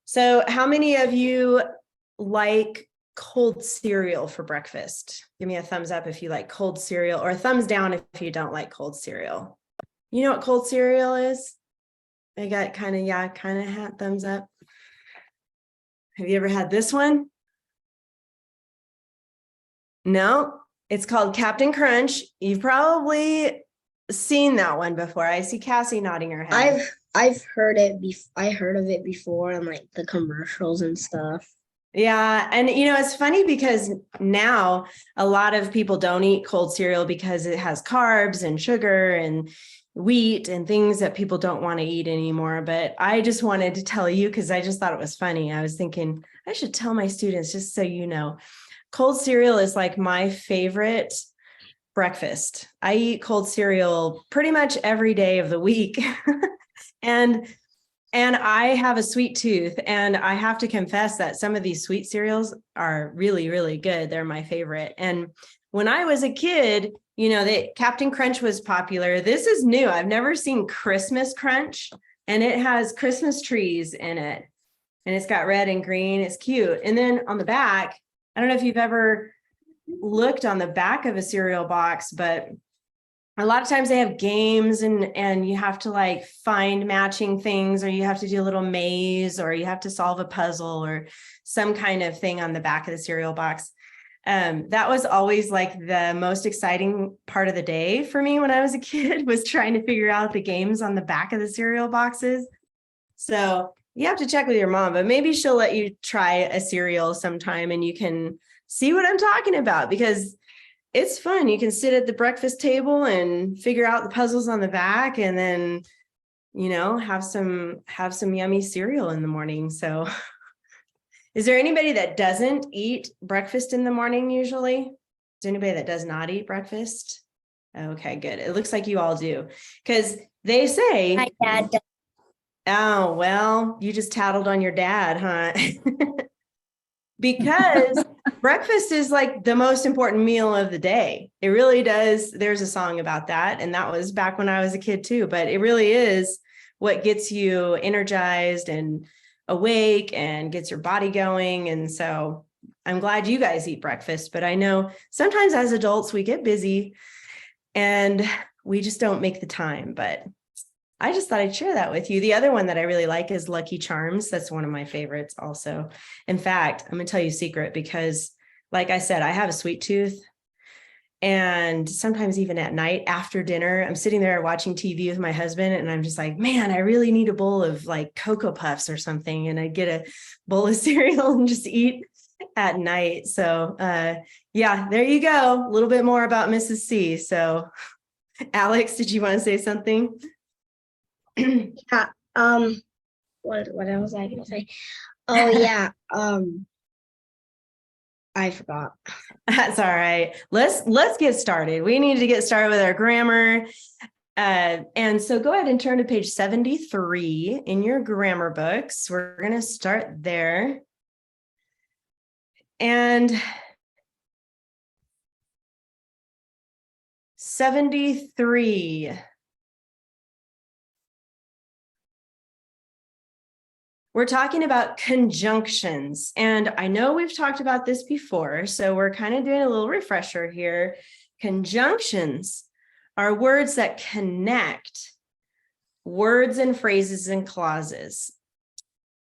So how many of you like cold cereal for breakfast? Give me a thumbs up if you like cold cereal, or a thumbs down if you don't like cold cereal. You know what cold cereal is? I got kind of thumbs up. Have you ever had this one? No, it's called Captain Crunch. You've probably seen that one before. I see Cassie nodding her head. I've heard it. I heard of it before on like the commercials and stuff. Yeah. And it's funny because now a lot of people don't eat cold cereal because it has carbs and sugar and wheat and things that people don't want to eat anymore. But I just wanted to tell you because I just thought it was funny. I was thinking I should tell my students, just so you know, cold cereal is like my favorite breakfast. I eat cold cereal pretty much every day of the week. And I have a sweet tooth, and I have to confess that some of these sweet cereals are really, really good. They're my favorite. And when I was a kid, Captain Crunch was popular. This is new. I've never seen Christmas Crunch, and it has Christmas trees in it. And it's got red and green. It's cute. And then on the back, I don't know if you've ever looked on the back of a cereal box, but a lot of times they have games and you have to like find matching things, or you have to do a little maze, or you have to solve a puzzle or some kind of thing on the back of the cereal box. That was always like the most exciting part of the day for me when I was a kid, was trying to figure out the games on the back of the cereal boxes. So you have to check with your mom, but maybe she'll let you try a cereal sometime and you can see what I'm talking about, because it's fun. You can sit at the breakfast table and figure out the puzzles on the back, and then, have some yummy cereal in the morning. So is there anybody that doesn't eat breakfast in the morning usually? Is there anybody that does not eat breakfast? Okay, good. It looks like you all do, because they say, My dad does. Oh, well, you just tattled on your dad, huh? Because breakfast is like the most important meal of the day. It really does. There's a song about that, and that was back when I was a kid too, but it really is what gets you energized and awake and gets your body going. And so I'm glad you guys eat breakfast, but I know sometimes as adults we get busy and we just don't make the time. But I just thought I'd share that with you. The other one that I really like is Lucky Charms. That's one of my favorites also. In fact, I'm going to tell you a secret, because like I said, I have a sweet tooth. And sometimes even at night after dinner, I'm sitting there watching TV with my husband, and I'm just like, man, I really need a bowl of like Cocoa Puffs or something. And I get a bowl of cereal and just eat at night. So yeah, there you go. A little bit more about Mrs. C. So Alex, did you want to say something? Yeah. What was I gonna say? Oh yeah. I forgot. That's all right. Let's get started. We need to get started with our grammar. And so go ahead and turn to page 73 in your grammar books. We're going to start there. And 73. We're talking about conjunctions, and I know we've talked about this before, so we're kind of doing a little refresher here. Conjunctions are words that connect words and phrases and clauses.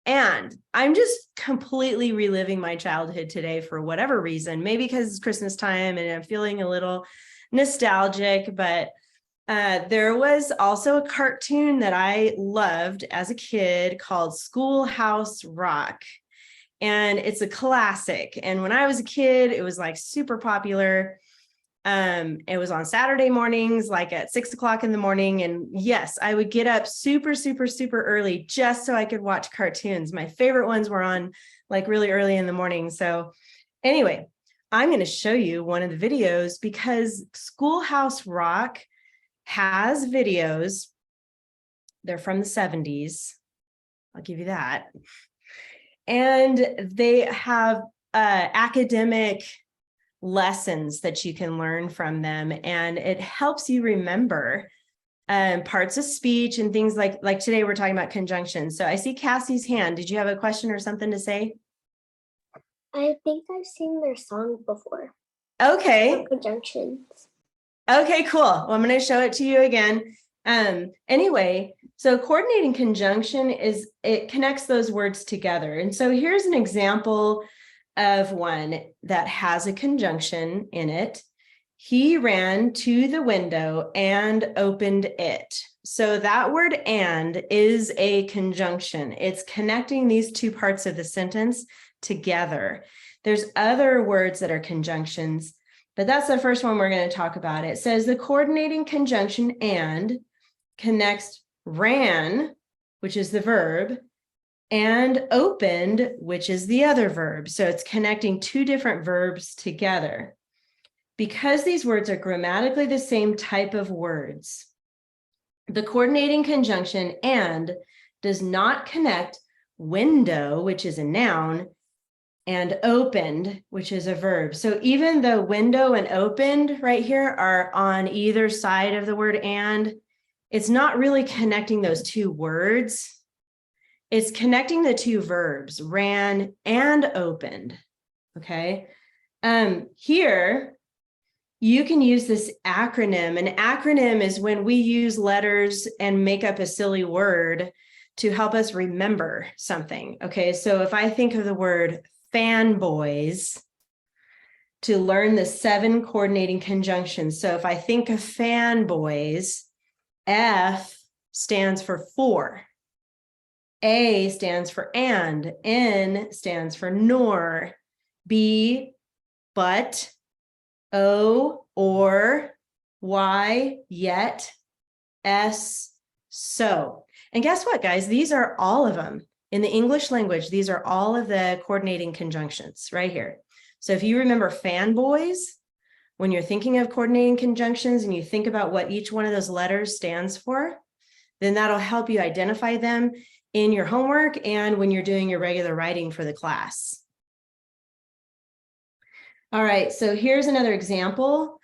And I'm just completely reliving my childhood today for whatever reason, maybe because it's Christmas time and I'm feeling a little nostalgic, but there was also a cartoon that I loved as a kid called Schoolhouse Rock. And it's a classic. And when I was a kid, it was like super popular. It was on Saturday mornings, like at 6 o'clock in the morning. And yes, I would get up super, super, super early just so I could watch cartoons. My favorite ones were on like really early in the morning. So anyway, I'm going to show you one of the videos, because Schoolhouse Rock has videos. They're from the 70s. I'll give you that. And they have academic lessons that you can learn from them. And it helps you remember parts of speech and things like today we're talking about conjunctions. So I see Cassie's hand. Did you have a question or something to say? I think I've seen their song before. Okay. Conjunctions. Okay, cool. Well, I'm going to show it to you again. Anyway, so coordinating conjunction is it connects those words together. And so here's an example of one that has a conjunction in it. He ran to the window and opened it. So that word "and" is a conjunction. It's connecting these two parts of the sentence together. There's other words that are conjunctions, but that's the first one we're going to talk about. It says the coordinating conjunction "and" connects ran, which is the verb, and opened, which is the other verb. So it's connecting two different verbs together. Because these words are grammatically the same type of words, the coordinating conjunction "and" does not connect window, which is a noun, and opened, which is a verb. So even though window and opened right here are on either side of the word "and," it's not really connecting those two words. It's connecting the two verbs, ran and opened, okay? Here, you can use this acronym. An acronym is when we use letters and make up a silly word to help us remember something, okay? So if I think of the word fanboys, to learn the 7 coordinating conjunctions. So if I think of fanboys, F stands for for, A stands for and, N stands for nor, B, but, O, or, Y, yet, S, so. And guess what, guys? These are all of them. In the English language, these are all of the coordinating conjunctions right here. So if you remember fanboys, when you're thinking of coordinating conjunctions and you think about what each one of those letters stands for, then that'll help you identify them in your homework and when you're doing your regular writing for the class. All right, so here's another example.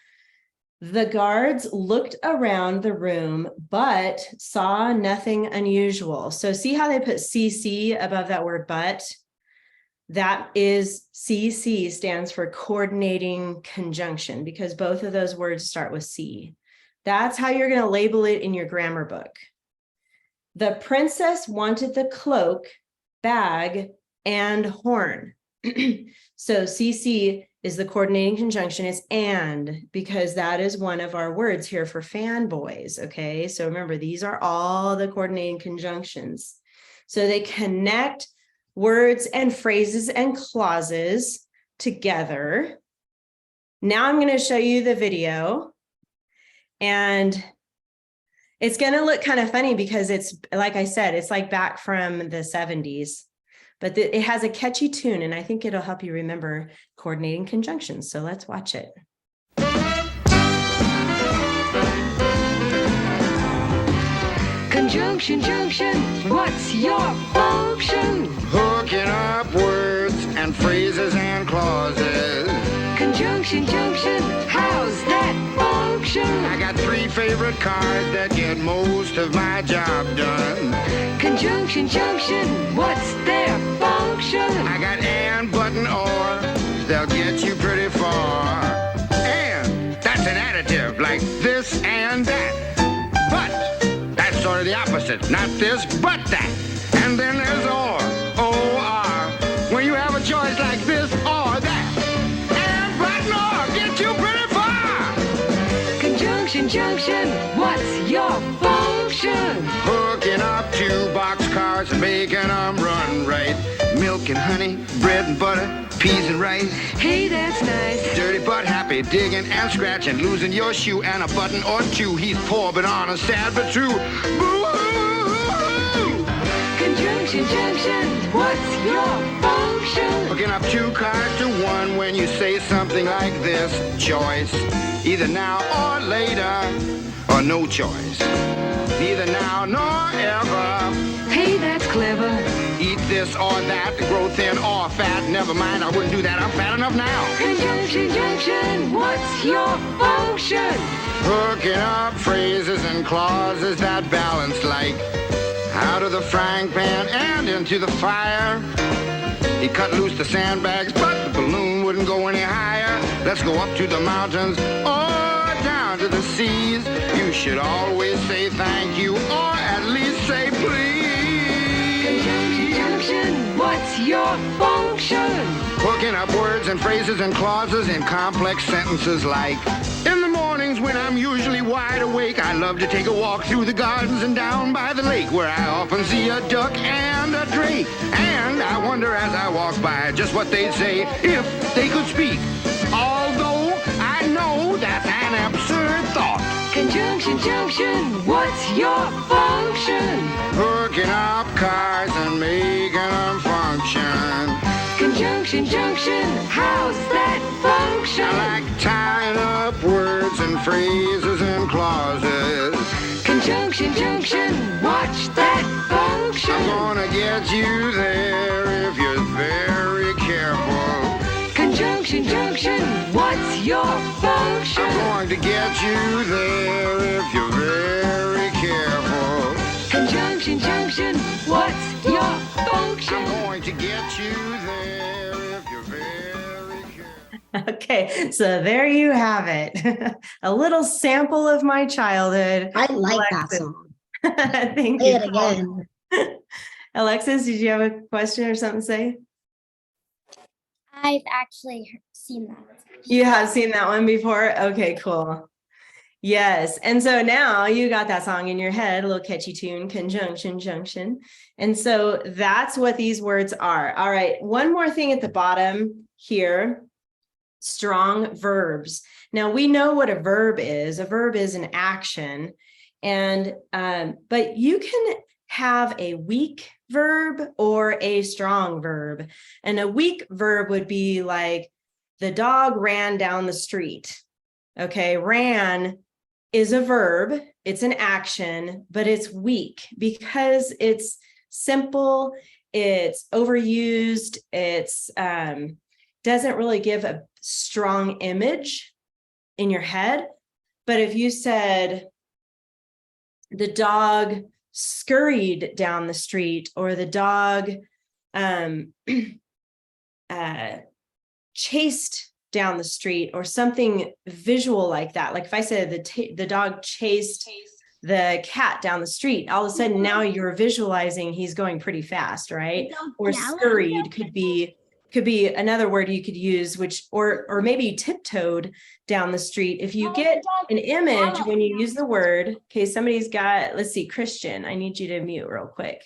The guards looked around the room, but saw nothing unusual. So see how they put CC above that word but? That is CC stands for coordinating conjunction because both of those words start with C. That's how you're going to label it in your grammar book. The princess wanted the cloak, bag, and horn. So CC is the coordinating conjunction. It's and, because that is one of our words here for fanboys. Okay, so remember, these are all the coordinating conjunctions. So they connect words and phrases and clauses together. Now I'm going to show you the video. And it's going to look kind of funny because it's, like I said, it's like back from the 70s. But it has a catchy tune, and I think it'll help you remember coordinating conjunctions. So let's watch it. Conjunction, junction, what's your function? Hooking up words and phrases and clauses. Conjunction, junction, how's that function? I got 3 favorite cars that get most of my job done. Conjunction, junction, what's their function? I got and, but, and or, they'll get you pretty far. And, that's an additive, like this and that. But, that's sort of the opposite, not this, but that. And then there's or, O-R, when you have a choice like this or that. And, but, and or, get you pretty far. Conjunction, junction, what's your function? Hooking up 2 boxcars and making them run right. Milk and honey, bread and butter, peas and rice. Hey, that's nice. Dirty but happy, digging and scratching, losing your shoe and a button or 2. He's poor but honest, sad but true. Boo-hoo! Conjunction, junction, what's your function? Hooking up 2 cars to 1 when you say something like this. Choice, either now or later, or no choice. Neither now nor ever. Hey, that's clever. Eat this this or that, grow thin or fat. Never mind, I wouldn't do that. I'm fat enough now. Conjunction, junction, what's your function? Hooking up phrases and clauses that balance like out of the frying pan and into the fire. He cut loose the sandbags, but the balloon wouldn't go any higher. Let's go up to the mountains or down to the seas. You should always say thank you or at least say please. Conjunction, junction, what's your function? Hooking up words and phrases and clauses in complex sentences like in the mornings when I'm usually wide awake, I love to take a walk through the gardens and down by the lake where I often see a duck and a drake. And I wonder as I walk by just what they'd say if they could speak. Although I know that's an absurd thought. Conjunction, junction, what's your function? Hooking up cars and making them function. Conjunction, junction, how's that function? I like tying up words and phrases and clauses. Conjunction, junction, watch that function. I'm gonna get you there if you're very careful. Conjunction, junction, what's your function? I'm going to get you there if you're very careful. Conjunction, junction, what's your function? I'm going to get you there if you're very careful. Okay, so there you have it. A little sample of my childhood. I like that Alexis. song. Thank Play you. it again. Alexis, did you have a question or something to say? I've actually seen that. You have seen that one before? Okay, cool. Yes. And so now you got that song in your head, a little catchy tune, conjunction, junction. And so that's what these words are. All right. One more thing at the bottom here, strong verbs. Now we know what a verb is. A verb is an action. And, but you can have a weak verb or a strong verb. And a weak verb would be like, the dog ran down the street. Okay, ran is a verb, it's an action, but it's weak because it's simple, it's overused, it's doesn't really give a strong image in your head. But if you said the dog scurried down the street, or the dog chased down the street, or something visual like that. Like if I said the dog chased the cat down the street, all of a sudden now you're visualizing he's going pretty fast, right? Or scurried could be another word you could use, which or maybe tiptoed down the street. If you get an image when you use the word, okay, somebody's got, let's see, Christian, I need you to mute real quick.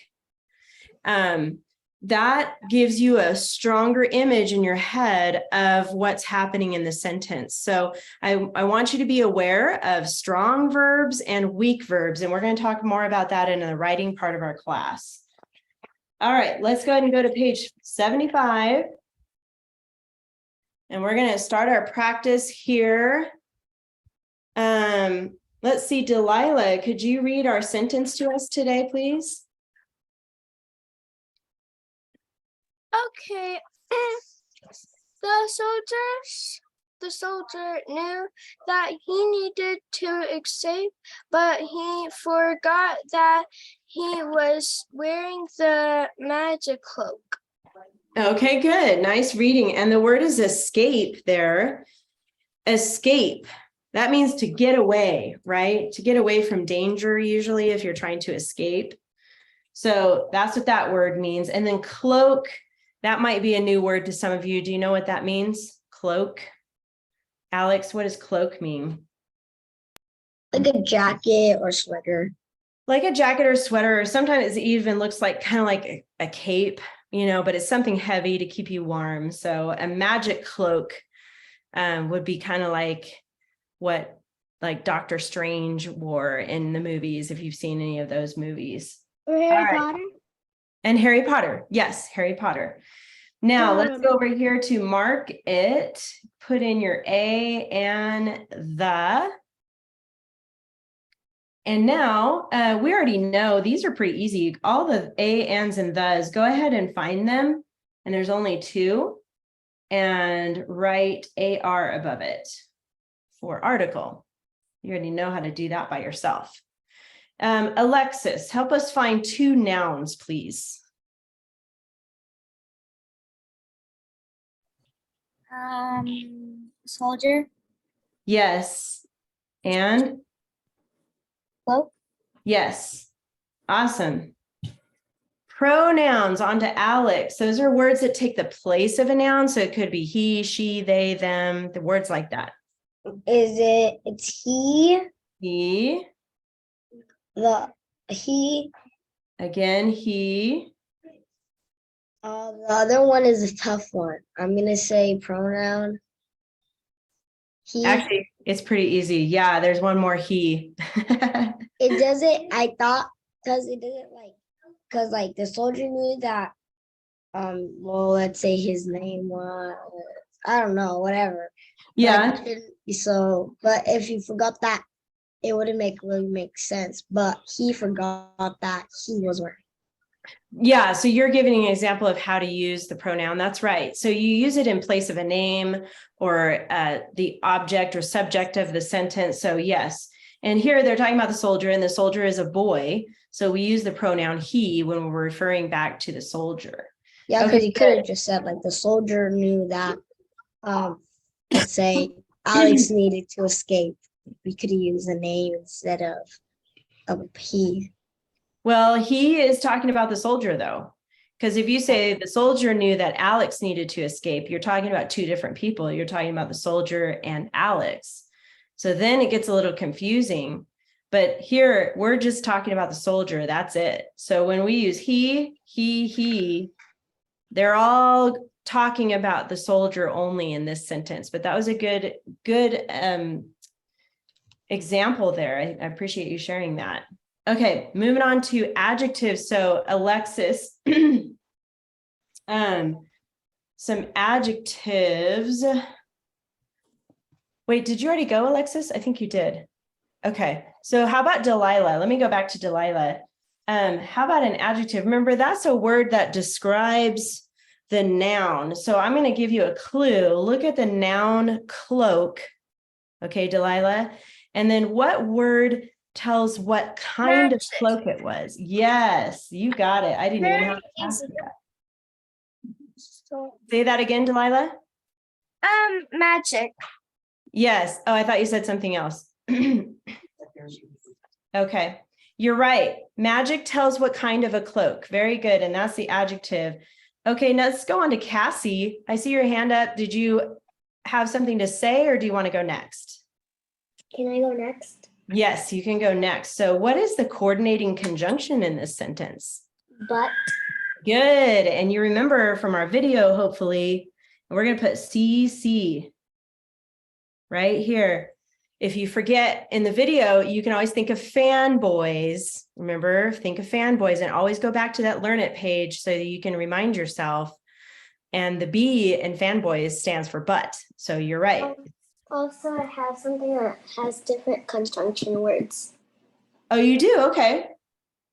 That gives you a stronger image in your head of what's happening in the sentence. So I want you to be aware of strong verbs and weak verbs, and we're going to talk more about that in the writing part of our class. All right, let's go ahead and go to page 75. And we're going to start our practice here. Let's see, Delilah, could you read our sentence to us today, please? Okay. The soldier knew that he needed to escape, but he forgot that he was wearing the magic cloak. Okay, good. Nice reading. And the word is escape there. Escape. That means to get away, right? To get away from danger, usually, if you're trying to escape. So that's what that word means. And then cloak, that might be a new word to some of you. Do you know what that means? Cloak. Alex, what does cloak mean? Like a jacket or sweater. Like a jacket or sweater, or sometimes it even looks like kind of like a cape, you know, but it's something heavy to keep you warm. So a magic cloak would be kind of like what like Dr. Strange wore in the movies, if you've seen any of those movies. Or Harry Potter? And Harry Potter. Yes, Harry Potter. Now let's go over here to mark it. Put in your A and the. And now we already know these are pretty easy. All the a, ands, and thes, go ahead and find them. And there's only 2. And write AR above it for article. You already know how to do that by yourself. Alexis, help us find 2 nouns, please. Soldier. Yes. And Cloak. yes. Awesome. Pronouns onto Alex. Those are words that take the place of a noun. So it could be he, she, they, them, the words like that. It's he, He, he, again, he. the other one is a tough one. I'm gonna say pronoun. He. Actually, it's pretty easy. Yeah, there's one more he. It doesn't, I thought, because it doesn't because the soldier knew that, well, let's say his name was, I don't know, whatever. Yeah. So, but if you forgot that, it wouldn't really make sense. But he forgot that he was wearing. Yeah, so you're giving an example of how to use the pronoun. That's right. So you use it in place of a name or the object or subject of the sentence. So yes. And here they're talking about the soldier, and the soldier is a boy. So we use the pronoun he when we're referring back to the soldier. Yeah, because Okay, you could have just said the soldier knew that, let's say Alex needed to escape. We could have used a name instead of he. Well, he is talking about the soldier, though, because if you say the soldier knew that Alex needed to escape, you're talking about 2 different people. You're talking about the soldier and Alex. So then it gets a little confusing. But here we're just talking about the soldier. That's it. So when we use he, they're all talking about the soldier only in this sentence. But that was a good example there. I appreciate you sharing that. Okay, moving on to adjectives. So Alexis, some adjectives. Wait, did you already go, Alexis? I think you did. Okay, so how about Delilah? Let me go back to Delilah. How about an adjective? Remember, that's a word that describes the noun. So I'm going to give you a clue. Look at the noun cloak. Okay, Delilah. And then what word tells what kind of cloak it was? Yes, you got it. I didn't even have to ask that. Say that again, Delilah. Magic. Yes. Oh, I thought you said something else. Okay, you're right. Magic tells what kind of a cloak. Very good. And that's the adjective. Okay, now let's go on to Cassie. I see your hand up. Did you have something to say, or do you want to go next? Can I go next? Yes, you can go next. So what is the coordinating conjunction in this sentence? But. Good. And you remember from our video, hopefully, and we're going to put CC right here. If you forget in the video, you can always think of fanboys. Remember, think of fanboys and always go back to that Learn It page so that you can remind yourself. And the B in fanboys stands for but. So you're right. Also, I have something that has different conjunction words. Oh, you do? Okay.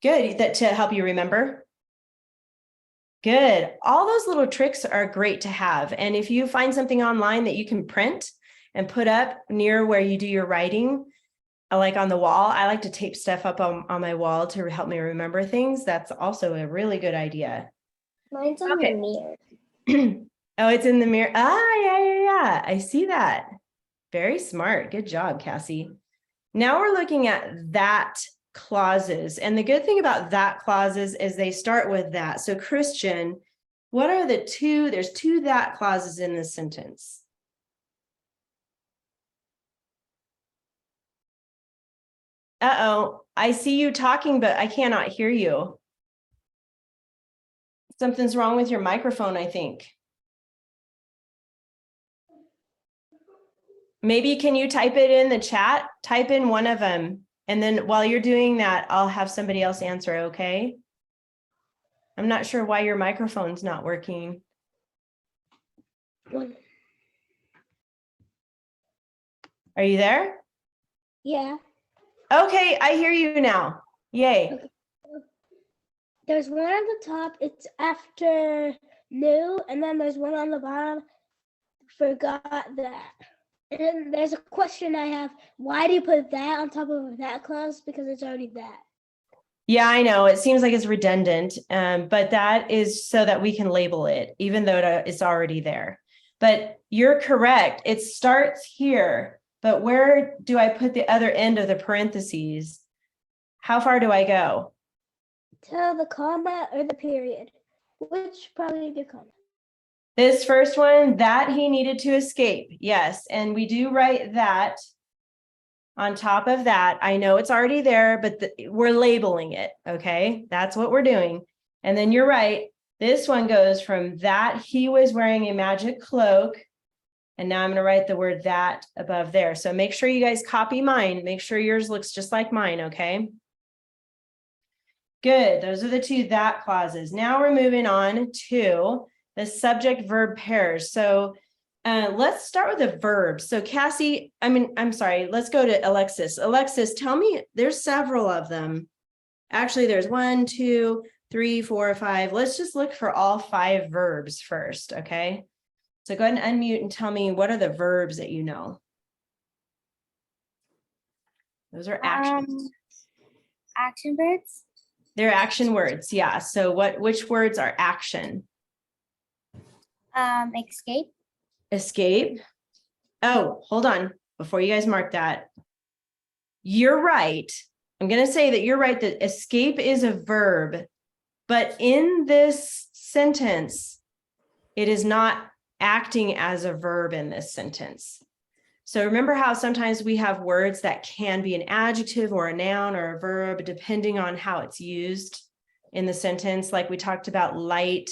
Good. That to help you remember. Good. All those little tricks are great to have. And if you find something online that you can print and put up near where you do your writing, like on the wall, I like to tape stuff up on my wall to help me remember things. That's also a really good idea. Mine's on the mirror. Oh, it's in the mirror. Yeah. I see that. Very smart. Good job, Cassie. Now we're looking at that clauses. And the good thing about that clauses is they start with that. So Christian, what are the 2? There's 2 that clauses in this sentence. Uh-oh, I see you talking, but I cannot hear you. Something's wrong with your microphone, I think. Maybe can you type it in the chat? Type in one of them. And then while you're doing that, I'll have somebody else answer, okay? I'm not sure why your microphone's not working. Are you there? Yeah. Okay, I hear you now. Yay. There's one on the top, it's after new, and then there's one on the bottom, forgot that. And then there's a question I have, why do you put that on top of that clause? Because it's already that. Yeah, I know. It seems like it's redundant, but that is so that we can label it, even though it's already there. But you're correct. It starts here, but where do I put the other end of the parentheses? How far do I go? Tell the comma or the period, which probably be comma. This first one, that he needed to escape. Yes, and we do write that on top of that. I know it's already there, but we're labeling it, okay? That's what we're doing. And then you're right. This one goes from that he was wearing a magic cloak. And now I'm going to write the word that above there. So make sure you guys copy mine. Make sure yours looks just like mine, okay? Good. Those are the two that clauses. Now we're moving on to the subject verb pairs. So let's start with the verbs. So Cassie, I'm sorry, let's go to Alexis. Alexis, tell me, there's several of them. Actually, there's 1, 2, 3, 4, 5. Let's just look for all 5 verbs first, okay? So go ahead and unmute and tell me, what are the verbs that you know? Those are actions. Action verbs. They're action words, yeah. So which words are action? Escape. Escape. Oh, hold on. Before you guys mark that. You're right. I'm going to say that you're right that escape is a verb, but in this sentence, it is not acting as a verb in this sentence. So remember how sometimes we have words that can be an adjective or a noun or a verb, depending on how it's used in the sentence. Like we talked about light.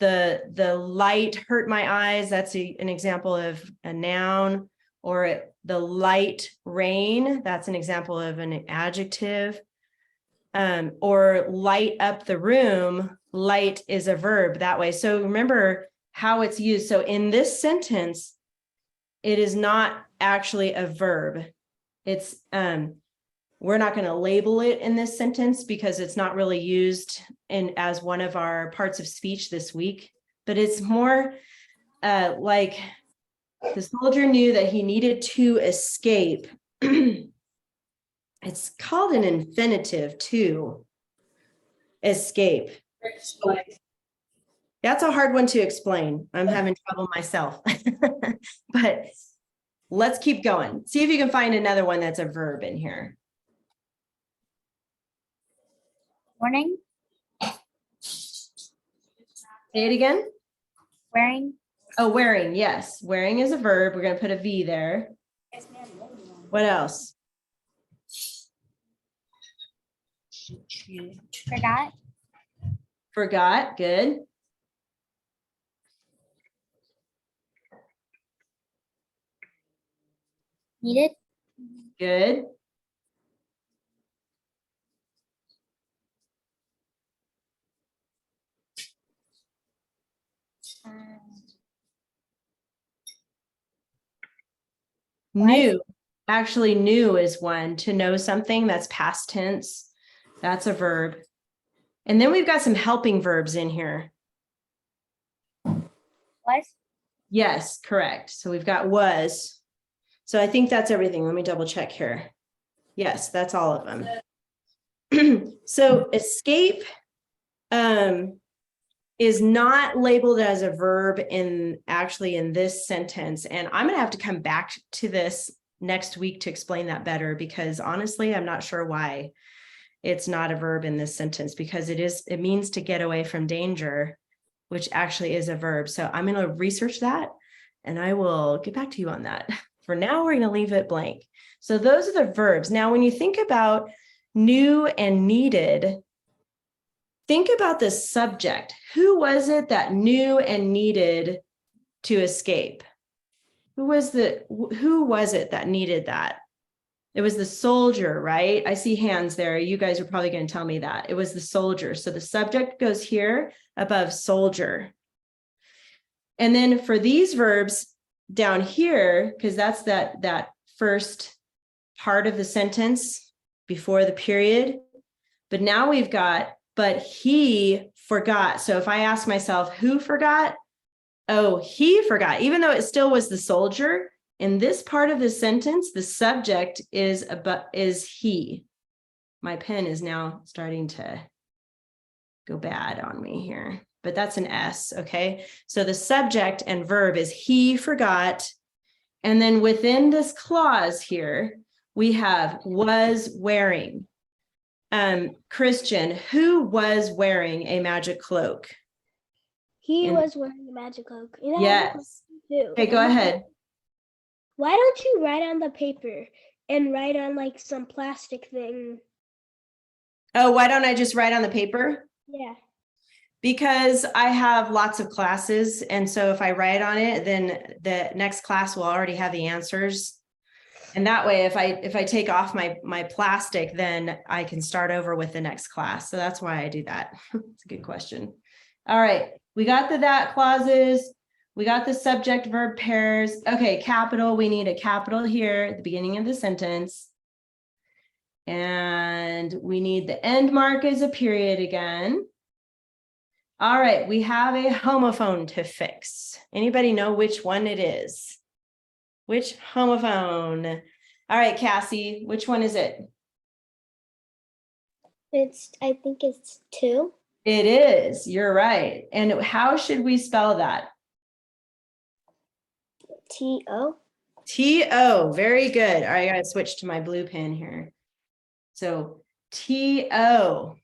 The light hurt my eyes. That's an example of a noun. Or the light rain. That's an example of an adjective. Or light up the room. Light is a verb that way. So remember how it's used. So in this sentence, it is not actually a verb. It's we're not going to label it in this sentence because it's not really used as one of our parts of speech this week, but it's more like the soldier knew that he needed to escape. It's called an infinitive too. Escape. That's a hard one to explain. I'm having trouble myself, but let's keep going. See if you can find another one that's a verb in here. Warning. Say it again. Wearing. Oh, wearing. Yes. Wearing is a verb. We're going to put a V there. What else? Forgot. Forgot. Good. Needed. Good. New. Actually, new is one. To know something, that's past tense. That's a verb. And then we've got some helping verbs in here. Was. Yes, correct. So we've got was. So I think that's everything. Let me double check here. Yes, that's all of them. So escape is not labeled as a verb in this sentence. And I'm going to have to come back to this next week to explain that better, because honestly, I'm not sure why it's not a verb in this sentence, because it means to get away from danger, which actually is a verb. So I'm going to research that and I will get back to you on that. For now, we're going to leave it blank. So those are the verbs. Now, when you think about new and needed, think about the subject. Who was it that knew and needed to escape? Who was it that needed that? It was the soldier, right? I see hands there. You guys are probably going to tell me that. It was the soldier. So the subject goes here above soldier. And then for these verbs down here, because that's that first part of the sentence before the period. But now we've got, but he forgot. So if I ask myself, who forgot? Oh, he forgot, even though it still was the soldier. In this part of the sentence, the subject is he. My pen is now starting to go bad on me here, but that's an S, okay? So the subject and verb is he forgot. And then within this clause here, we have was wearing. Christian, who was wearing a magic cloak? He In- was wearing a magic cloak. And I have a Yes. question too. Okay, go ahead. Why don't you write on the paper and write on like some plastic thing? Oh, why don't I just write on the paper? Yeah. Because I have lots of classes. And so if I write on it, then the next class will already have the answers. And that way, if I take off my plastic, then I can start over with the next class. So that's why I do that. It's a good question. All right, we got the that clauses. We got the subject verb pairs. Okay, capital, we need a capital here at the beginning of the sentence. And we need the end mark as a period again. All right, we have a homophone to fix. Anybody know which one it is? Which homophone? All right, Cassie, which one is it? I think it's 2. It is, you're right. And how should we spell that? T-O. T-O, very good. All right, I gotta switch to my blue pen here. So T-O,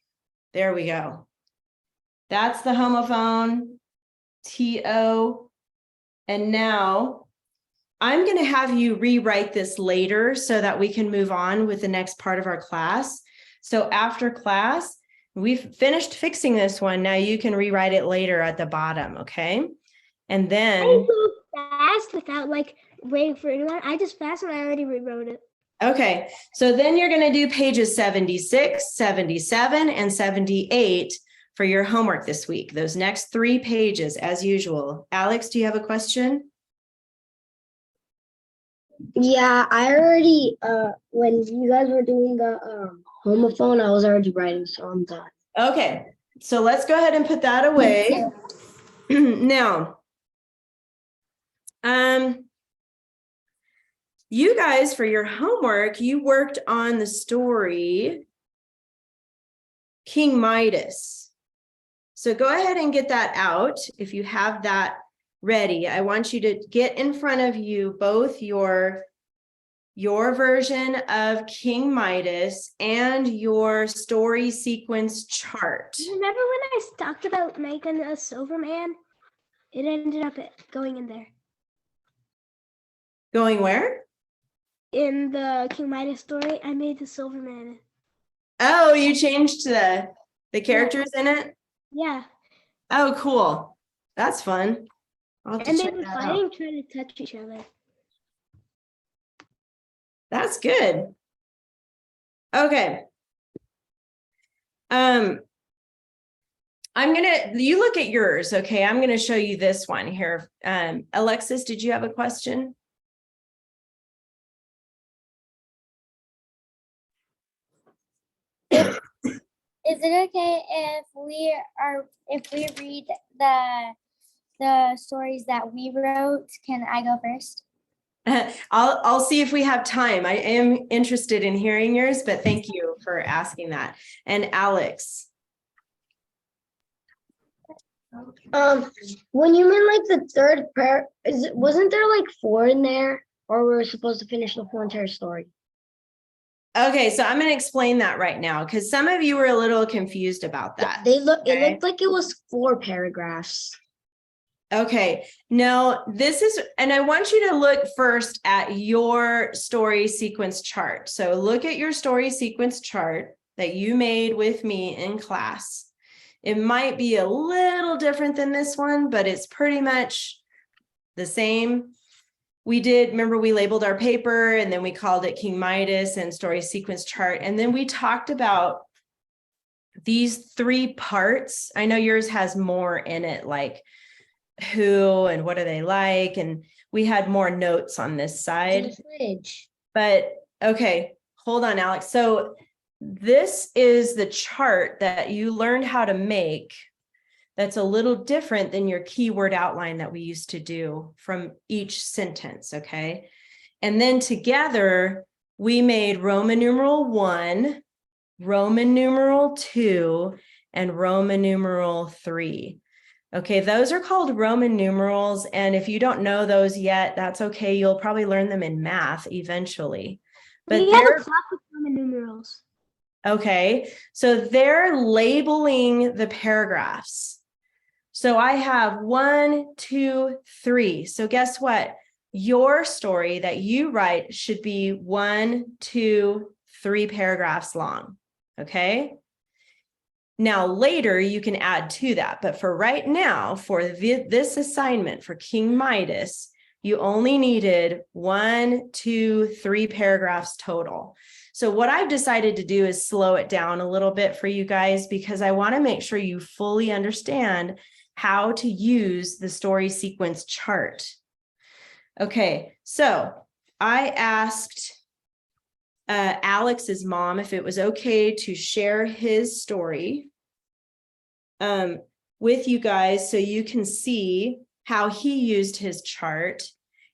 there we go. That's the homophone, T-O. And now I'm gonna have you rewrite this later so that we can move on with the next part of our class. So after class, we've finished fixing this one. Now you can rewrite it later at the bottom, okay? And I then, moved fast without like waiting for anyone. I just fast and I already rewrote it. okay, so then you're gonna do pages 76, 77, and 78 for your homework this week. Those next 3 pages as usual. Alex, do you have a question? Yeah, I already when you guys were doing the homophone, I was already writing, so I'm done. Okay, so let's go ahead and put that away. Now, you guys, for your homework, you worked on the story King Midas. So go ahead and get that out if you have that ready. I want you to get in front of you both your version of King Midas and your story sequence chart. Remember when I talked about making a silver man? It ended up going in there. Going where? In the King Midas story, I made the silver man. Oh, you changed the characters in it? Yeah. Oh, cool. That's fun. I'll have to And they check were that out. fighting, trying to touch each other. That's good. Okay. You look at yours, okay? I'm gonna show you this one here. Alexis, did you have a question? Is it okay if we read the stories that we wrote? Can I go first? I'll see if we have time. I am interested in hearing yours, but thank you for asking that. And Alex. When you meant like the third prayer, wasn't there like 4 in there, or we're supposed to finish the whole entire story? Okay, so I'm going to explain that right now because some of you were a little confused about that. It okay? looked like it was 4 paragraphs. Okay, no, this is, and I want you to look first at your story sequence chart. So look at your story sequence chart that you made with me in class. It might be a little different than this one, but it's pretty much the same. Remember we labeled our paper and then we called it King Midas and story sequence chart. And then we talked about these 3 parts. I know yours has more in it, like who and what are they like, and we had more notes on this side, Fridge. but Okay, hold on, Alex. So this is the chart that you learned how to make. That's a little different than your keyword outline that we used to do from each sentence, okay? And then together, we made Roman numeral 1, Roman numeral 2, and Roman numeral 3. Okay, those are called Roman numerals. And if you don't know those yet, that's okay. You'll probably learn them in math eventually. But We have a they're class with Roman numerals. okay. So they're labeling the paragraphs. So I have 1, 2, 3. So guess what? Your story that you write should be 1, 2, 3 paragraphs long. Okay. Now later you can add to that, but for right now, for this assignment for King Midas, you only needed 1, 2, 3 paragraphs total. So what I've decided to do is slow it down a little bit for you guys because I want to make sure you fully understand how to use the story sequence chart. Okay, so I asked Alex's mom if it was okay to share his story with you guys so you can see how he used his chart.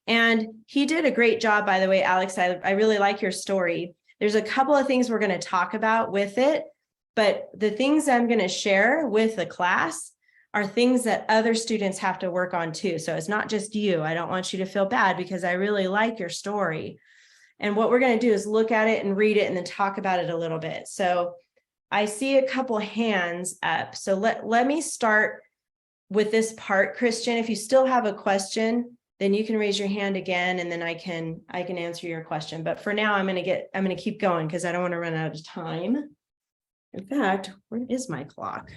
And he did a great job, by the way, Alex. I really like your story. There's a couple of things we're going to talk about with it, but the things I'm going to share with the class are things that other students have to work on too. So it's not just you. I don't want you to feel bad because I really like your story. And what we're going to do is look at it and read it and then talk about it a little bit. So I see a couple hands up. So let me start with this part, Christian. If you still have a question, then you can raise your hand again and then I can answer your question. But for now, I'm going to keep going because I don't want to run out of time. In fact, where is my clock?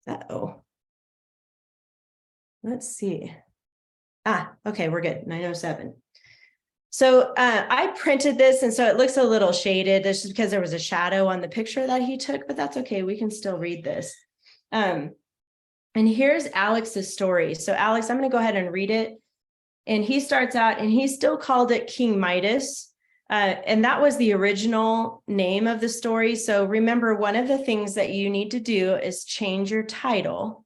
Uh-oh. Let's see. Okay, we're good. 9:07. So I printed this, and so it looks a little shaded. This is because there was a shadow on the picture that he took, but that's okay. We can still read this. And here's Alex's story. So Alex, I'm going to go ahead and read it. And he starts out, and he still called it King Midas. And that was the original name of the story. So remember, one of the things that you need to do is change your title.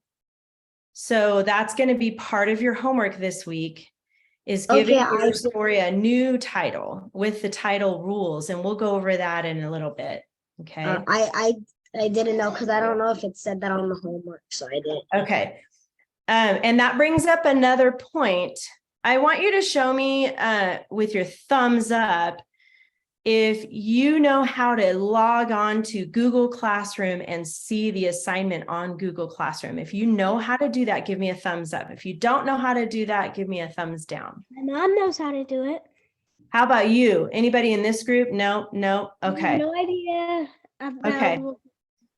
So that's going to be part of your homework this week, is giving your story a new title with the title rules. And we'll go over that in a little bit. Okay. I didn't know because I don't know if it said that on the homework, so I didn't. Okay. And that brings up another point. I want you to show me with your thumbs up if you know how to log on to Google Classroom and see the assignment on Google Classroom. If you know how to do that, give me a thumbs up. If you don't know how to do that, give me a thumbs down. My mom knows how to do it. How about you? Anybody in this group? No. Okay. No idea. Okay.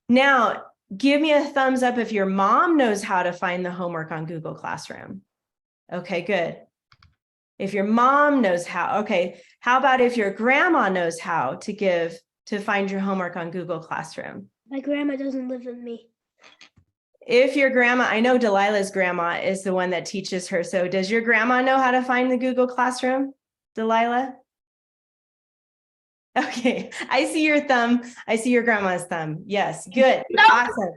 Now, give me a thumbs up if your mom knows how to find the homework on Google Classroom. Okay, good. If your mom knows how, okay. How about if your grandma knows how to find your homework on Google Classroom? My grandma doesn't live with me. If your grandma, I know Delilah's grandma is the one that teaches her. So does your grandma know how to find the Google Classroom, Delilah? Okay, I see your thumb. I see your grandma's thumb. Yes, good. No. Awesome.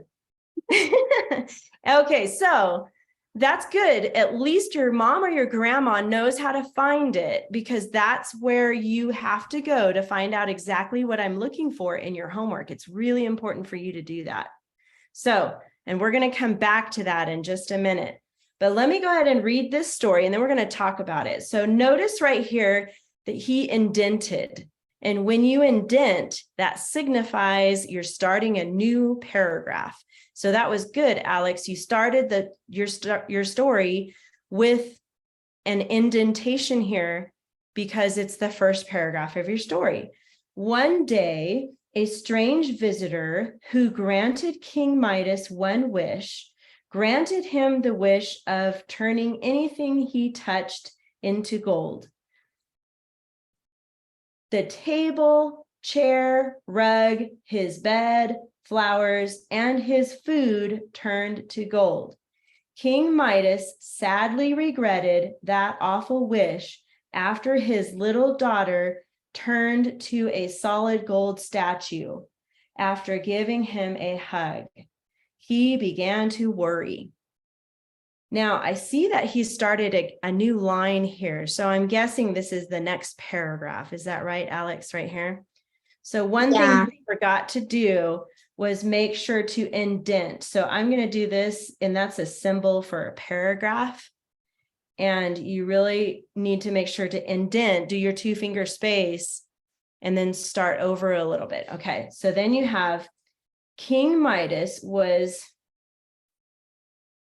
Okay, so that's good. At least your mom or your grandma knows how to find it, because that's where you have to go to find out exactly what I'm looking for in your homework. It's really important for you to do that. So, and we're going to come back to that in just a minute. But let me go ahead and read this story and then we're going to talk about it. So notice right here that he indented. And when you indent, that signifies you're starting a new paragraph. So that was good, Alex. You started your story with an indentation here because it's the first paragraph of your story. One day, a strange visitor who granted King Midas one wish, granted him the wish of turning anything he touched into gold. The table, chair, rug, his bed, flowers, and his food turned to gold. King Midas sadly regretted that awful wish after his little daughter turned to a solid gold statue after giving him a hug. He began to worry. Now, I see that he started a new line here, so I'm guessing this is the next paragraph. Is that right, Alex, right here? So one Yeah. thing we forgot to do was make sure to indent. So I'm going to do this, and that's a symbol for a paragraph. And you really need to make sure to indent, do your 2-finger space, and then start over a little bit. Okay, so then you have King Midas was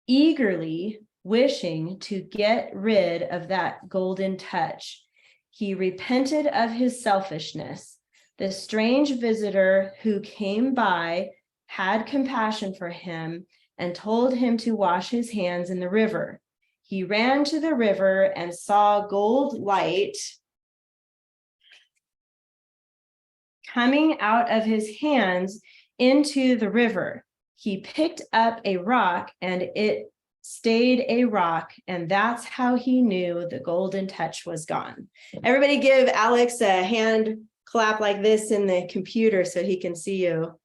eagerly wishing to get rid of that golden touch. He repented of his selfishness. The strange visitor who came by had compassion for him and told him to wash his hands in the river. He ran to the river and saw gold light coming out of his hands into the river. He picked up a rock and it stayed a rock, and that's how he knew the golden touch was gone. Everybody give Alex a hand clap like this in the computer so he can see you.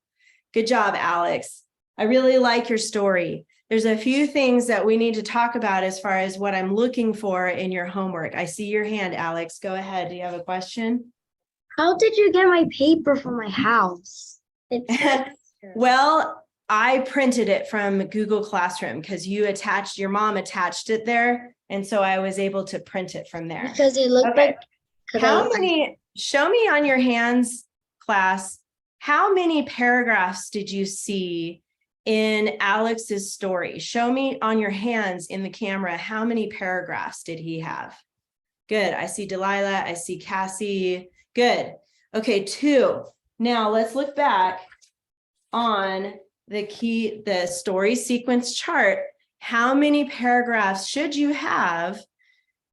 Good job, Alex. I really like your story. There's a few things that we need to talk about as far as what I'm looking for in your homework. I see your hand, Alex. Go ahead. Do you have a question? How did you get my paper from my house? It's Well, I printed it from Google Classroom because your mom attached it there. And so I was able to print it from there. because it looked Okay. like Show me on your hands, class, how many paragraphs did you see in Alex's story? Show me on your hands in the camera, how many paragraphs did he have? Good, I see Delilah, I see Cassie, good. Okay, 2. Now let's look back on the story sequence chart. How many paragraphs should you have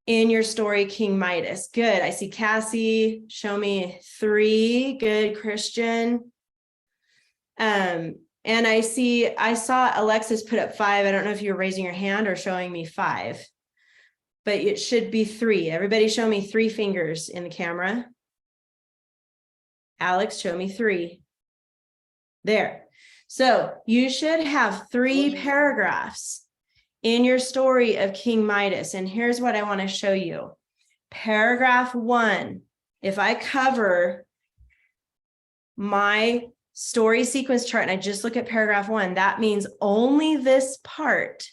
in your story, King Midas? Good. I see Cassie. Show me 3. Good, Christian. And I saw Alexis put up 5. I don't know if you're raising your hand or showing me 5, but it should be 3. Everybody show me 3 fingers in the camera. Alex, show me 3. There. So you should have 3 paragraphs in your story of King Midas. And here's what I want to show you. Paragraph 1, if I cover my story sequence chart and I just look at paragraph 1, that means only this part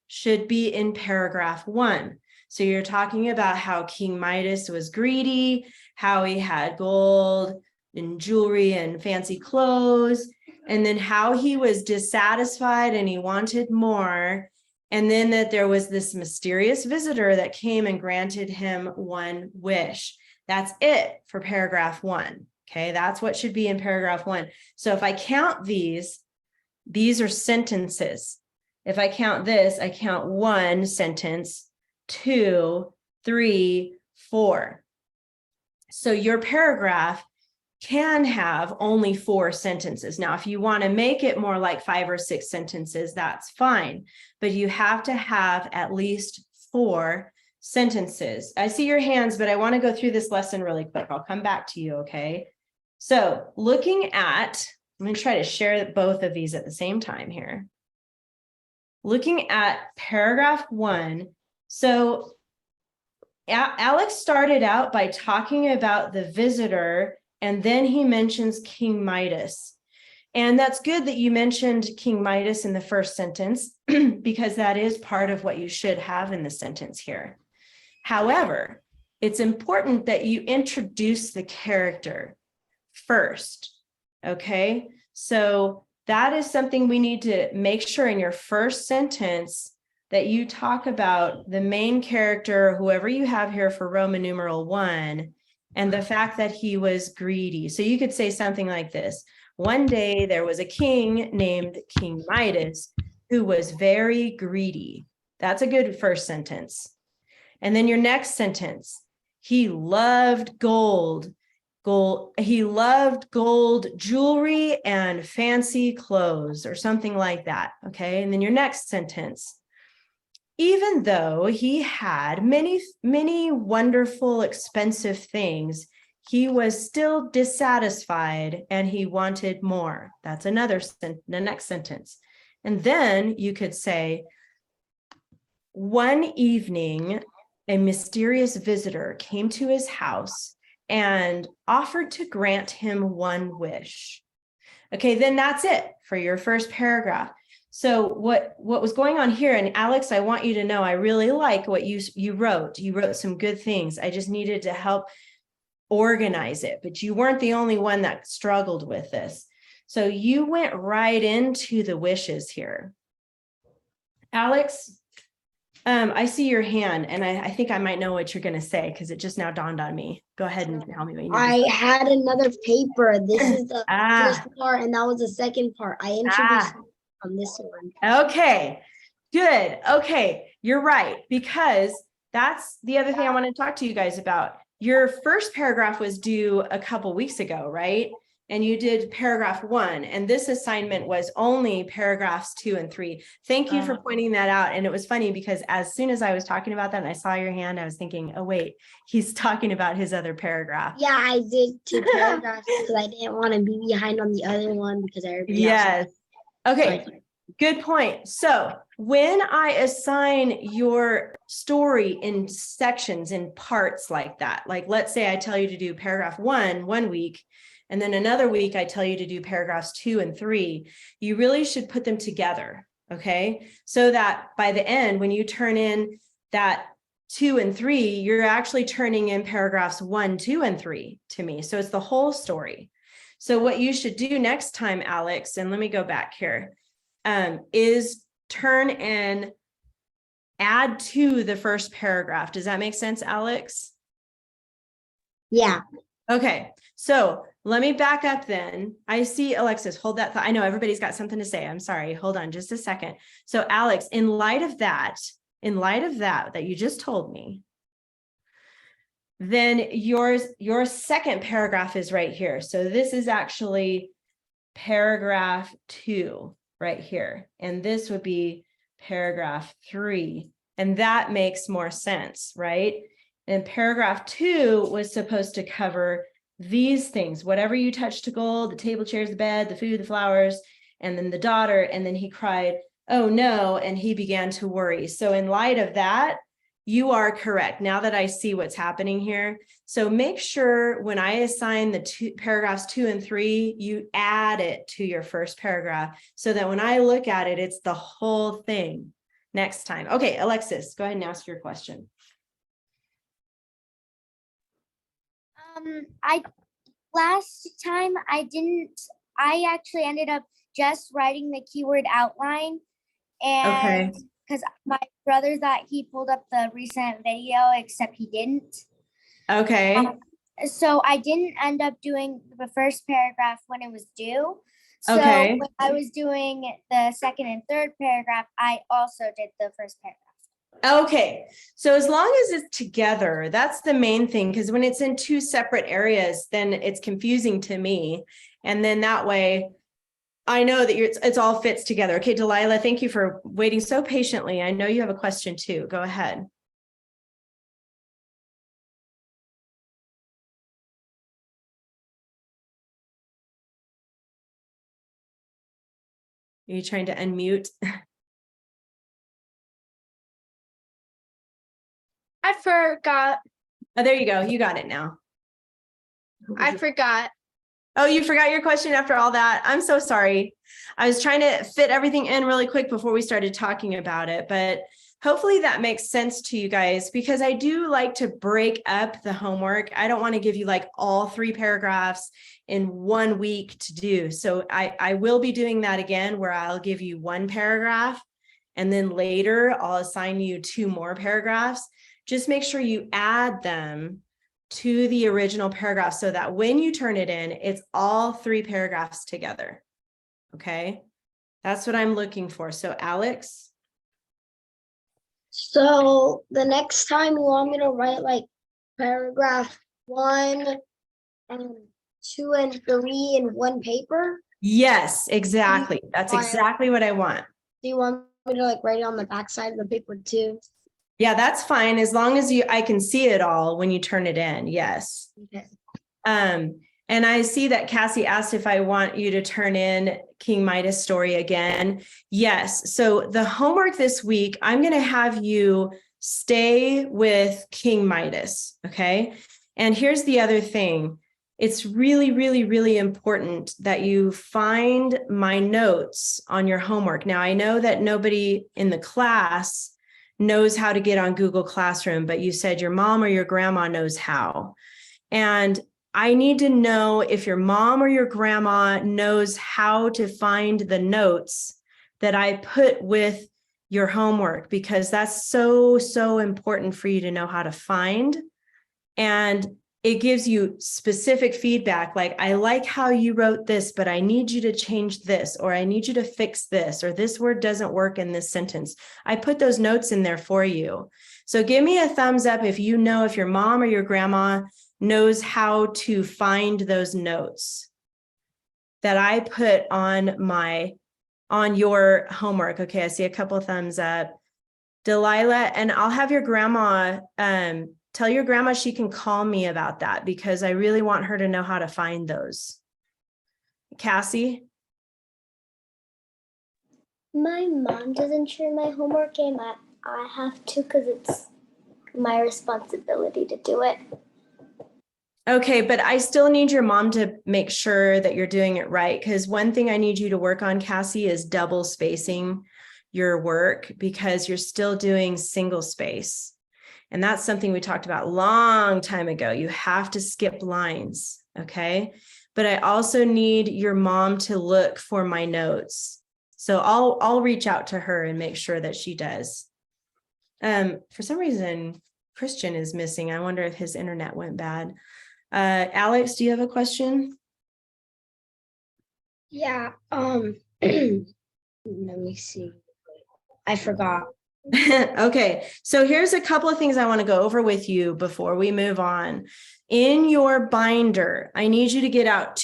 should be in paragraph 1. So you're talking about how King Midas was greedy, how he had gold and jewelry and fancy clothes, and then how he was dissatisfied and he wanted more. And then that there was this mysterious visitor that came and granted him one wish. That's it for paragraph 1. Okay, that's what should be in paragraph 1. So if I count these are sentences. If I count this, I count 1 sentence, 2, 3, 4. So your paragraph can have only 4 sentences. Now, if you want to make it more like 5 or 6 sentences, that's fine, but you have to have at least 4 sentences. I see your hands, but I want to go through this lesson really quick. I'll come back to you, okay? So looking at, I'm going to try to share both of these at the same time here. Looking at paragraph 1, so Alex started out by talking about the visitor, and then he mentions King Midas. And that's good that you mentioned King Midas in the first sentence, because that is part of what you should have in the sentence here. However, it's important that you introduce the character first, okay? So that is something we need to make sure in your first sentence that you talk about the main character, whoever you have here for Roman numeral 1, and the fact that he was greedy. So you could say something like this. One day there was a king named King Midas who was very greedy. That's a good first sentence. And then your next sentence, he loved gold. He loved gold jewelry and fancy clothes, or something like that. Okay. And then your next sentence, even though he had many, many wonderful, expensive things, he was still dissatisfied and he wanted more. That's the next sentence. And then you could say, one evening, a mysterious visitor came to his house and offered to grant him one wish. Okay, then that's it for your first paragraph. So what was going on here, and Alex, I want you to know, I really like what you wrote. You wrote some good things. I just needed to help organize it, but you weren't the only one that struggled with this. So you went right into the wishes here. Alex, I see your hand, and I think I might know what you're going to say because it just now dawned on me. Go ahead and tell me what you need to I say. had another paper. This is the Ah. first part, and that was the second part. I introduced on this one. Okay, good. Okay, you're right, because that's the other thing I want to talk to you guys about. Your first paragraph was due a couple weeks ago, right? And you did paragraph 1, and this assignment was only paragraphs 2 and 3. Thank you for pointing that out. And it was funny because as soon as I was talking about that and I saw your hand, I was thinking, oh wait, he's talking about his other paragraph. Yeah, I did 2 paragraphs because I didn't want to be behind on the other one because everybody Yes. else. Okay. Good point. So when I assign your story in sections, in parts like that, like let's say I tell you to do paragraph 1 one week, and then another week I tell you to do paragraphs 2 and 3, you really should put them together, okay? So that by the end, when you turn in that 2 and 3, you're actually turning in paragraphs 1, 2, and 3 to me. So it's the whole story. So what you should do next time, Alex, and let me go back here, is turn and add to the first paragraph. Does that make sense, Alex? Yeah. Okay, so let me back up then. I see Alexis, hold that thought. I know everybody's got something to say. I'm sorry. Hold on just a second. So Alex, in light of that you just told me, then your second paragraph is right here. So this is actually paragraph 2 right here. And this would be paragraph 3. And that makes more sense, right? And paragraph 2 was supposed to cover these things, whatever you touch to gold, the table, chairs, the bed, the food, the flowers, and then the daughter. And then he cried, oh no, and he began to worry. So in light of that, you are correct. Now that I see what's happening here. So make sure when I assign the paragraphs 2 and 3, you add it to your first paragraph so that when I look at it, it's the whole thing next time. Okay, Alexis, go ahead and ask your question. Last time I actually ended up just writing the keyword outline, and because my brother thought he pulled up the recent video, except he didn't. Okay. So I didn't end up doing the first paragraph when it was due. So Okay. when I was doing the second and third paragraph, I also did the first paragraph. Okay, so as long as it's together, that's the main thing, because when it's in 2 separate areas, then it's confusing to me. And then that way, I know that it's all fits together. Okay, Delilah, thank you for waiting so patiently. I know you have a question too. Go ahead. Are you trying to unmute? I forgot. Oh, there you go. You got it now. I forgot. Oh, you forgot your question after all that. I'm so sorry. I was trying to fit everything in really quick before we started talking about it, but hopefully that makes sense to you guys, because I do like to break up the homework. I don't want to give you like all 3 paragraphs in 1 week to do. So I will be doing that again, where I'll give you 1 paragraph and then later I'll assign you 2 more paragraphs. Just make sure you add them to the original paragraph so that when you turn it in, it's all 3 paragraphs together. Okay, that's what I'm looking for. So Alex. So the next time you want me to write like paragraph 1 and 2 and 3 in 1 paper? Yes, exactly. That's exactly what I want. Do you want me to like write it on the back side of the paper too? Yeah, that's fine. As long as I can see it all when you turn it in. Yes. Okay. And I see that Cassie asked if I want you to turn in King Midas story again. Yes. So the homework this week, I'm going to have you stay with King Midas. Okay. And here's the other thing. It's really, really, really important that you find my notes on your homework. Now, I know that nobody in the class knows how to get on Google Classroom, but you said your mom or your grandma knows how. And I need to know if your mom or your grandma knows how to find the notes that I put with your homework, because that's so, so important for you to know how to find. And it gives you specific feedback, like, I like how you wrote this, but I need you to change this, or I need you to fix this, or this word doesn't work in this sentence. I put those notes in there for you. So give me a thumbs up if you know if your mom or your grandma knows how to find those notes that I put on your homework. Okay, I see a couple of thumbs up. Delilah, and I'll have your grandma, tell your grandma she can call me about that, because I really want her to know how to find those. Cassie? My mom doesn't share my homework, and I have to, because it's my responsibility to do it. Okay, but I still need your mom to make sure that you're doing it right, because one thing I need you to work on, Cassie, is double spacing your work, because you're still doing single space. And that's something we talked about a long time ago. You have to skip lines, okay? But I also need your mom to look for my notes. So I'll reach out to her and make sure that she does. For some reason, Christian is missing. I wonder if his internet went bad. Alex, do you have a question? Yeah. Let me see. I forgot. Okay, so here's a couple of things I want to go over with you before we move on. In your binder, I need you to get out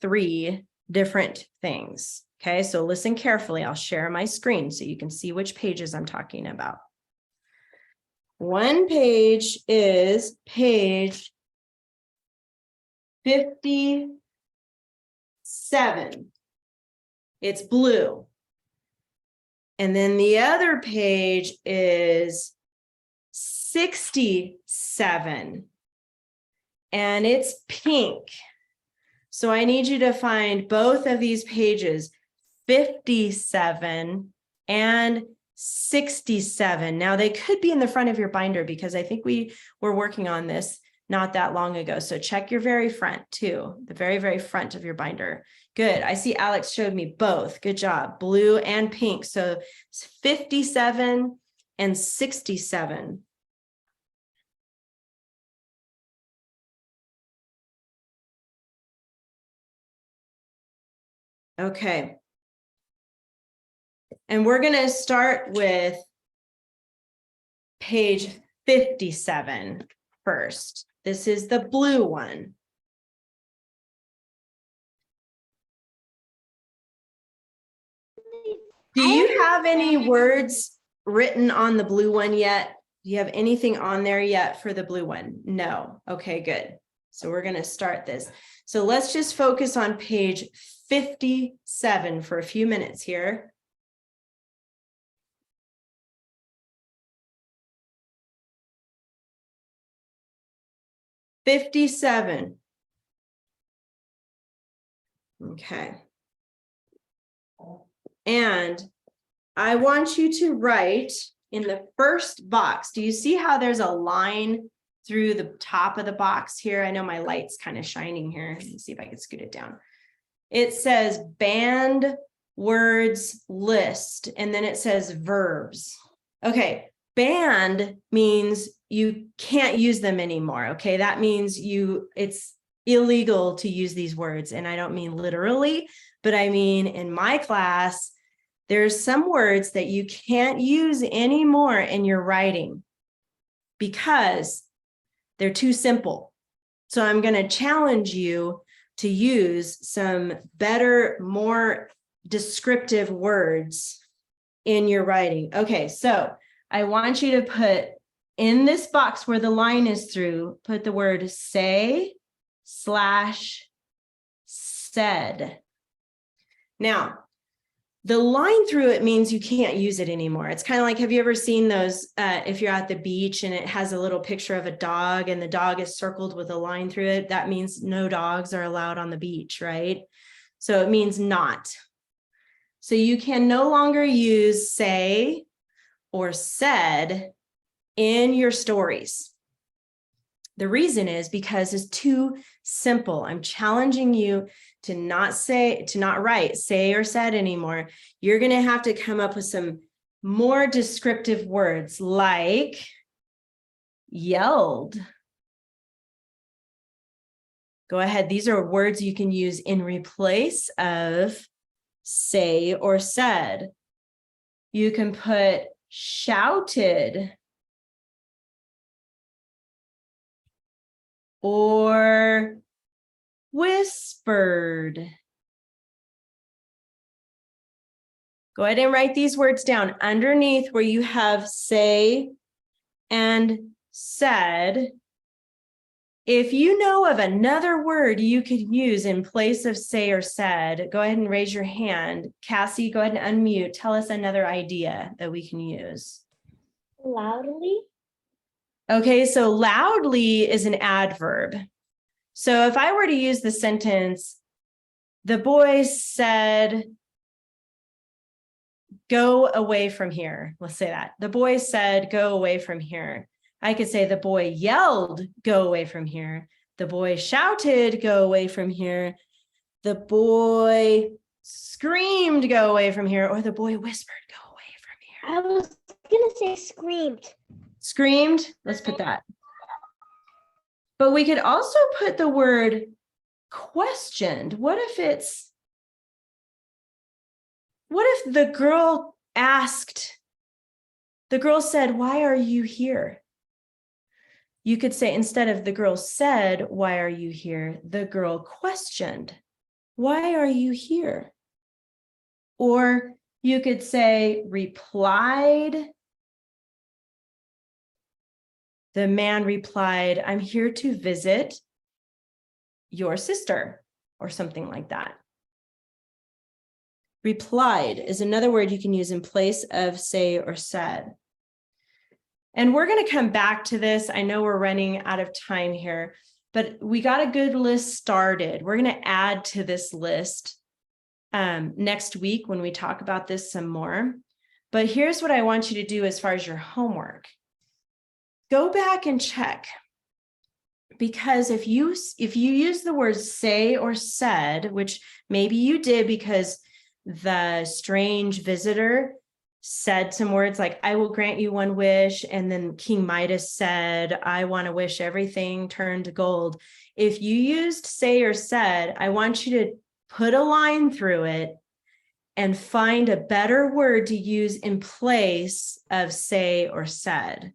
three different things. Okay, so listen carefully. I'll share my screen so you can see which pages I'm talking about. One page is page 57. It's blue. And then the other page is 67. And it's pink. So I need you to find both of these pages, 57 and 67. Now they could be in the front of your binder, because I think we were working on this not that long ago. So check your very front too, the very, very front of your binder. Good. I see Alex showed me both. Good job. Blue and pink. So 57 and 67. Okay. And we're going to start with page 57 first. This is the blue one. Do you have any words written on the blue one yet? Do you have anything on there yet for the blue one? No. Okay, good. So we're going to start this. So let's just focus on page 57 for a few minutes here. $57. Okay. And I want you to write in the first box. Do you see how there's a line through the top of the box here? I know my light's kind of shining here. Let me see if I can scoot it down. It says banned words list, and then it says verbs. Okay, banned means you can't use them anymore. Okay, that means it's illegal to use these words. And I don't mean literally, but I mean in my class, there's some words that you can't use anymore in your writing because they're too simple. So I'm going to challenge you to use some better, more descriptive words in your writing. Okay, so I want you to put in this box where the line is through, put the word say / said. Now, the line through it means you can't use it anymore. It's kind of like, have you ever seen those, if you're at the beach and it has a little picture of a dog and the dog is circled with a line through it? That means no dogs are allowed on the beach, right? So it means not. So you can no longer use say or said in your stories. The reason is because it's too simple. I'm challenging you to not write say or said anymore. You're going to have to come up with some more descriptive words like yelled. Go ahead. These are words you can use in replace of say or said. You can put shouted or whispered. Go ahead and write these words down underneath where you have say and said. If you know of another word you could use in place of say or said, go ahead and raise your hand. Cassie, go ahead and unmute. Tell us another idea that we can use. Loudly. Okay, so loudly is an adverb. So if I were to use the sentence, the boy said, go away from here. Let's say that. The boy said, go away from here. I could say the boy yelled, go away from here. The boy shouted, go away from here. The boy screamed, go away from here. Or the boy whispered, go away from here. I was gonna say screamed. Screamed, let's put that. But we could also put the word questioned. What if the girl said, why are you here? You could say, instead of the girl said, why are you here? The girl questioned, why are you here? Or you could say, replied. The man replied, I'm here to visit your sister, or something like that. Replied is another word you can use in place of say or said. And we're going to come back to this. I know we're running out of time here, but we got a good list started. We're going to add to this list next week when we talk about this some more. But here's what I want you to do as far as your homework. Go back and check. Because if you use the words say or said, which maybe you did because the strange visitor said some words like, I will grant you one wish. And then King Midas said, I want to wish everything turned to gold. If you used say or said, I want you to put a line through it and find a better word to use in place of say or said.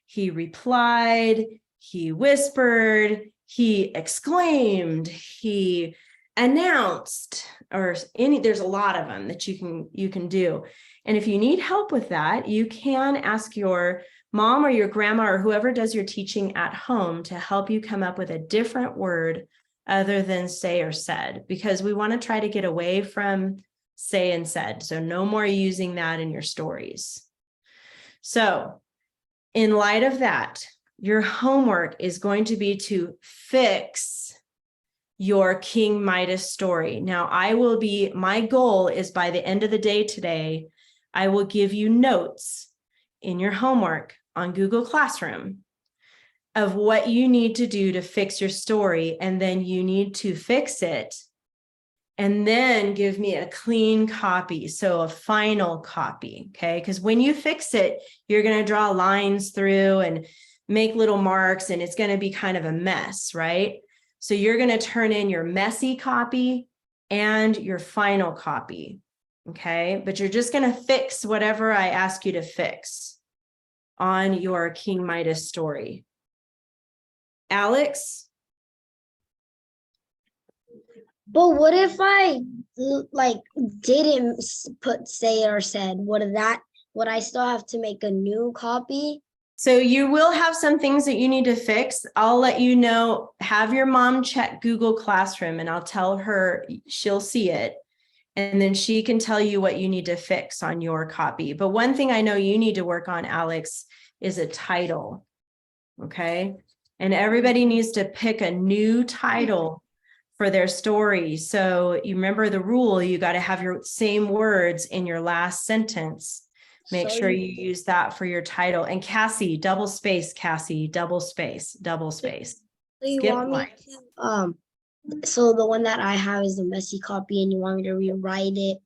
He replied, he whispered, he exclaimed, he announced, or there's a lot of them that you can do. And if you need help with that, you can ask your mom or your grandma or whoever does your teaching at home to help you come up with a different word other than say or said, because we want to try to get away from say and said. So no more using that in your stories. So in light of that, your homework is going to be to fix your King Midas story. Now, my goal is by the end of the day today, I will give you notes in your homework on Google Classroom of what you need to do to fix your story. And then you need to fix it and then give me a clean copy. So a final copy, okay? Because when you fix it, you're going to draw lines through and make little marks, and it's going to be kind of a mess, right? So you're going to turn in your messy copy and your final copy, okay? But you're just going to fix whatever I ask you to fix on your King Midas story. Alex? But what if I didn't put say or said? Would I still have to make a new copy? So you will have some things that you need to fix. I'll let you know, have your mom check Google Classroom and I'll tell her, she'll see it. And then she can tell you what you need to fix on your copy. But one thing I know you need to work on, Alex, is a title. Okay. And everybody needs to pick a new title for their story. So you remember the rule, you got to have your same words in your last sentence. Make sure you use that for your title. And Cassie, double space, Cassie, double space, double space. So you Skip want me lines. to, so the one that I have is the messy copy and you want me to rewrite it?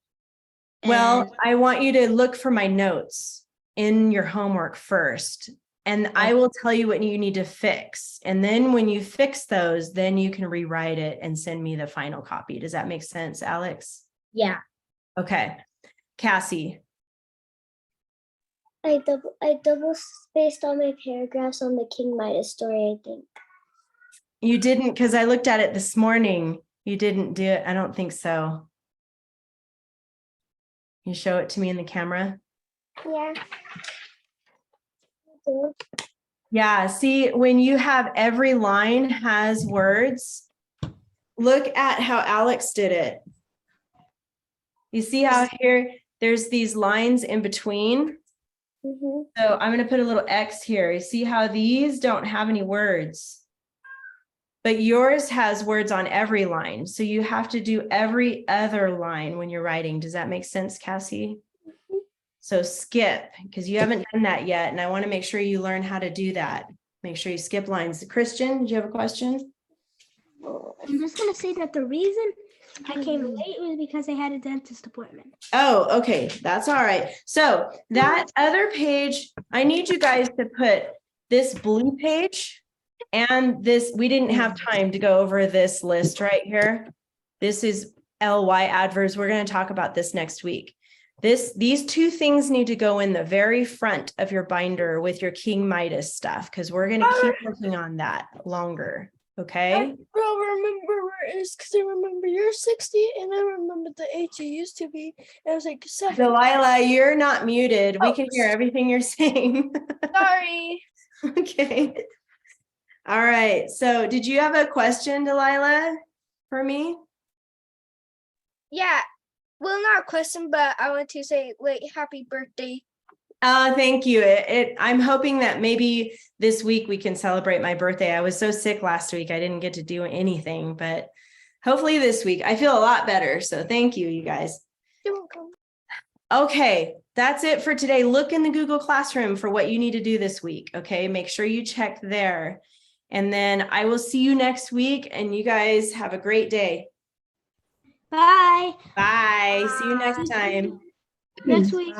Well, and- I want you to look for my notes in your homework first, and I will tell you what you need to fix. And then when you fix those, then you can rewrite it and send me the final copy. Does that make sense, Alex? Yeah. Okay. Cassie, I double spaced all my paragraphs on the King Midas story, I think. you didn't, because I looked at it this morning. You didn't do it. I don't think so. You show it to me in the camera. Yeah. Yeah, see, when you have every line has words, look at how Alex did it. You see how here there's these lines in between? Mm-hmm. So I'm going to put a little X here. You see how these don't have any words, but yours has words on every line. So you have to do every other line when you're writing. Does that make sense, Cassie? So skip, because you haven't done that yet. And I want to make sure you learn how to do that. Make sure you skip lines. Christian, did you have a question? I'm just gonna say that the reason I came late was because I had a dentist appointment. Oh, okay. That's all right. So that other page, I need you guys to put this blue page and this, we didn't have time to go over this list right here. This is LY adverbs. We're going to talk about this next week. These two things need to go in the very front of your binder with your King Midas stuff, because we're going to keep working on that longer. Okay. I don't remember where it is because I remember you're 60 and I remember the age you used to be. I was like 7. Delilah, you're not muted. We can hear everything you're saying. Sorry. Okay. All right. So did you have a question, Delilah, for me? Yeah. Well, not a question, but I want to say late happy birthday. Thank you. I'm hoping that maybe this week we can celebrate my birthday. I was so sick last week. I didn't get to do anything, but hopefully this week I feel a lot better. So thank you, you guys. You're welcome. Okay, that's it for today. Look in the Google Classroom for what you need to do this week. Okay, make sure you check there. And then I will see you next week, and you guys have a great day. Bye. Bye. See you next time. Next week.